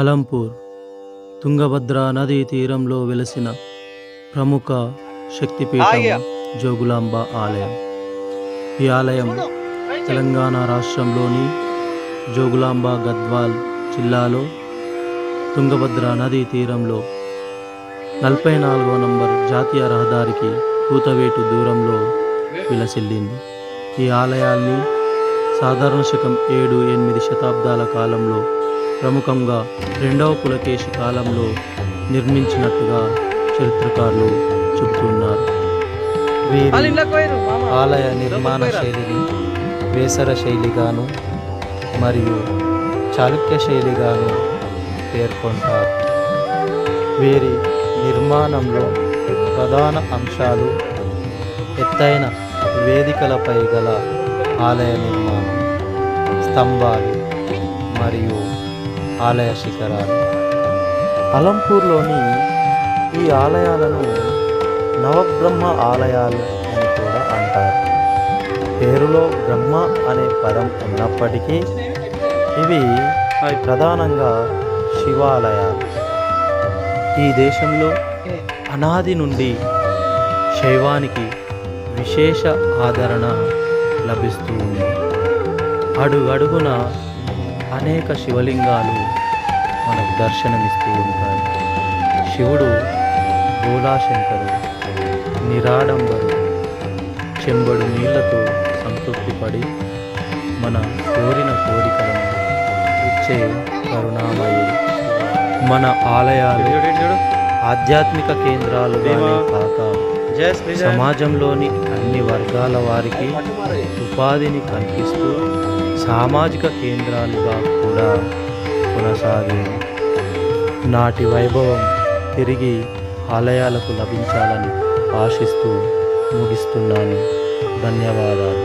అలంపూర్ తుంగభద్ర నదీ తీరంలో వెలసిన ప్రముఖ శక్తిపీఠం జోగులాంబ ఆలయం. ఈ ఆలయం తెలంగాణ రాష్ట్రంలోని జోగులాంబ గద్వాల్ జిల్లాలో తుంగభద్ర నదీ తీరంలో 44వ నంబర్ జాతీయ రహదారికి కూతవేటు దూరంలో విలసిల్లింది. ఈ ఆలయాన్ని సాధారణ శకం 7-8 శతాబ్దాల కాలంలో ప్రముఖంగా 2వ పులకేశి కాలంలో నిర్మించినట్టుగా చరిత్రకారులు చెబుతున్నారు. వీరి ఆలయ నిర్మాణ శైలిని వేసర శైలిగాను మరియు చాళుక్య శైలిగాను పేర్కొంటారు. వీరి నిర్మాణంలో ప్రధాన అంశాలు ఎత్తైన వేదికలపై గల ఆలయ నిర్మాణం, స్తంభాలు మరియు ఆలయ శిఖరాలు. అలంపూర్లోని ఈ ఆలయాలను నవబ్రహ్మ ఆలయాలు అని కూడా అంటారు. పేరులో బ్రహ్మ అనే పదం ఉన్నప్పటికీ ఇవి ప్రధానంగా శివాలయాలు. ఈ దేశంలో అనాది నుండి శైవానికి విశేష ఆదరణ లభిస్తూ ఉంది. అడుగడుగున అనేక శివలింగాలు మనకు దర్శనమిస్తూ ఉంటాయి. శివుడు భోలాశంకరుడు, నిరాడంబరుడు, చెంబడు నీళ్లతో సంతృప్తిపడి మన కోరిన కోరికలను ఇచ్చే కరుణామయుడు. మన ఆలయాలు ఆధ్యాత్మిక కేంద్రాలుగానే కాక సమాజంలోని అన్ని వర్గాల వారికి ఉపాధిని కల్పిస్తూ సామాజిక కేంద్రాలుగా కూడా కొనసాగేవి. నాటి వైభవం తిరిగి ఆలయాలకు లభించాలని ఆశిస్తూ ముగిస్తున్నాను. ధన్యవాదాలు.